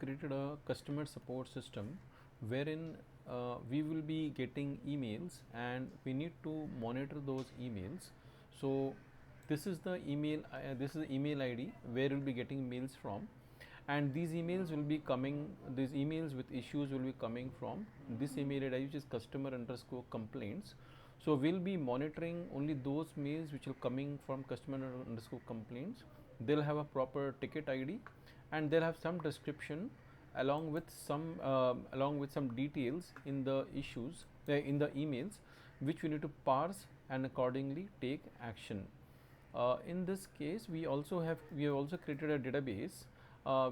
created a customer support system wherein we will be getting emails and we need to monitor those emails. So this is the email this is the email ID where we'll be getting mails from, and these emails will be coming, these emails with issues will be coming from this email ID, which is customer underscore complaints. So we'll be monitoring only those mails which are coming from customer underscore complaints. They'll have a proper ticket ID and they'll have some description along with some details in the issues in the emails, which we need to parse and accordingly take action. In this case, we have also created a database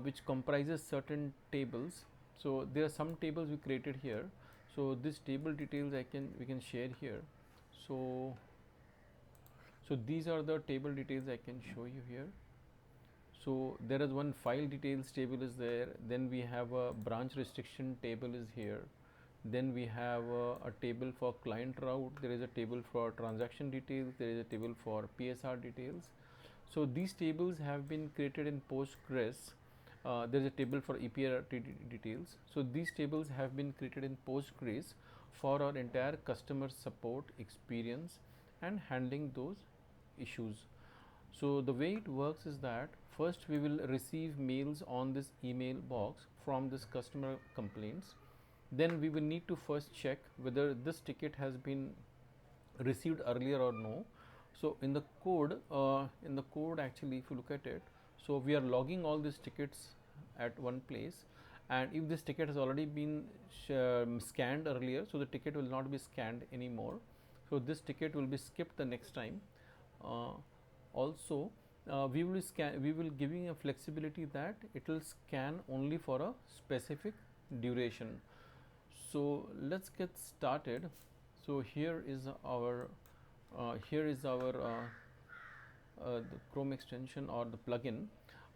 which comprises certain tables. So there are some tables we created here. So this table details we can share here. So these are the table details I can show you here. So there is one file details table is there, then we have a branch restriction table is here, then we have a table for client route, there is a table for transaction details, there is a table for PSR details. So these tables have been created in Postgres. There is a table for EPR details. So these tables have been created in Postgres for our entire customer support experience and handling those issues. So the way it works is that first we will receive mails on this email box from this customer complaints. Then we will need to first check whether this ticket has been received earlier or no. So in the code actually, if you look at it, so we are logging all these tickets at one place, and if this ticket has already been scanned earlier, so the ticket will not be scanned anymore. So this ticket will be skipped the next time. Also, we will giving a flexibility that it will scan only for a specific duration. So let's get started. So here is our the Chrome extension or the plugin.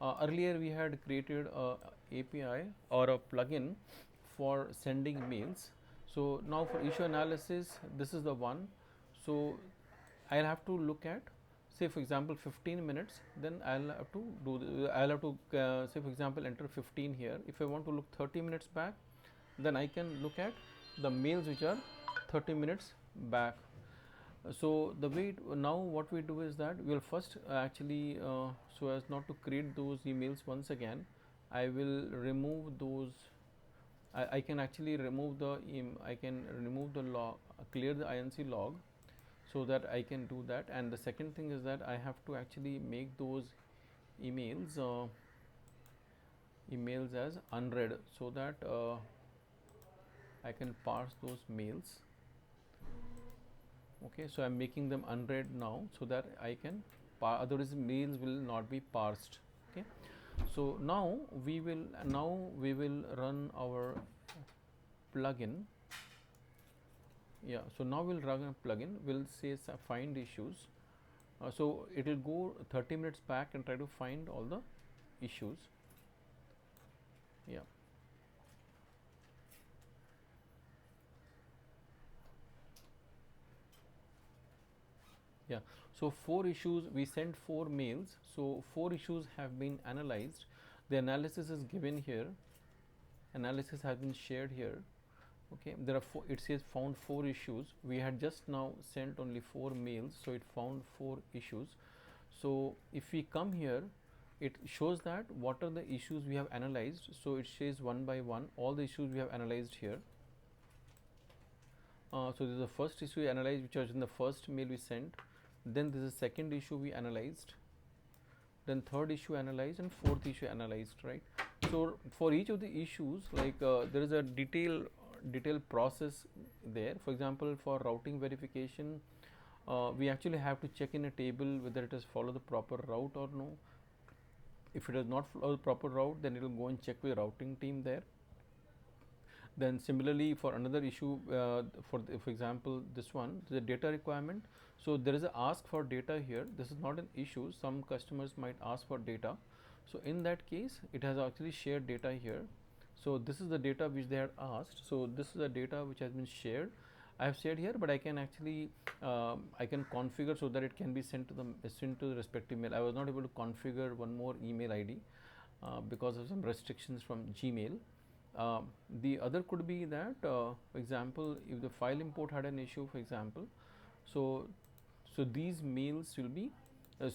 Earlier we had created a API or a plugin for sending mails. So now for issue analysis, this is the one. So I'll have to look at, say for example 15 minutes, then I'll have to say for example enter 15 here. If I want to look 30 minutes back, then I can look at the mails which are 30 minutes back. So the way now what we do is that we'll first actually so as not to create those emails once again, I will remove those. I can actually remove the log, clear the INC log, so that I can do that. And the second thing is that I have to actually make those emails as unread, so that I can parse those mails. Okay, so I'm making them unread now, so that I can otherwise mails will not be parsed. Okay, so now we will run our plugin. Yeah, so now we'll run a plugin. We'll say find issues. So it will go 30 minutes back and try to find all the issues. Yeah. Yeah, so 4 issues, we sent 4 mails, so 4 issues have been analyzed. The analysis is given here, analysis has been shared here. Okay, there are it says found 4 issues. We had just now sent only 4 mails, so it found 4 issues. So if we come here, it shows that what are the issues we have analyzed. So it says one by one all the issues we have analyzed here. So this is the first issue we analyzed, which was in the first mail we sent. Then this is second issue we analyzed, then third issue analyzed, and fourth issue analyzed, right? So for each of the issues, like there is a detailed process there. For example, for routing verification, we actually have to check in a table whether it has followed the proper route or no. If it does not follow the proper route, then it will go and check with the routing team there. Then similarly for another issue, for example this one, the data requirement. So there is a ask for data here. This is not an issue. Some customers might ask for data. So in that case, it has actually shared data here. So this is the data which they had asked. So this is the data which has been shared. I have shared here, but I can actually I can configure so that it can be sent to the respective mail. I was not able to configure one more email ID. because of some restrictions from Gmail. The other could be that, for example, if the file import had an issue, for example, so these mails will be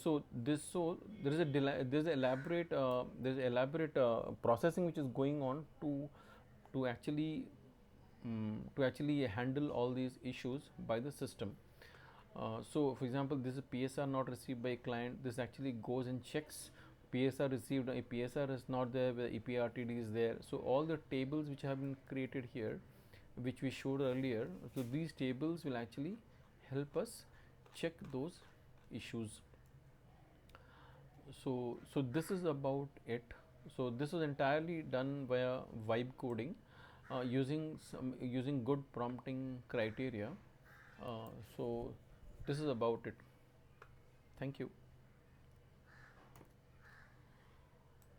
so there is a there's elaborate processing which is going on to actually handle all these issues by the system. So, for example, this is PSR not received by client. This actually goes and checks PSR received. A PSR is not there, where EPRTD is there. So, all the tables which have been created here, which we showed earlier, so these tables will actually help us check those issues. So this is about it. So this is entirely done via vibe coding, using good prompting criteria. So this is about it. Thank you.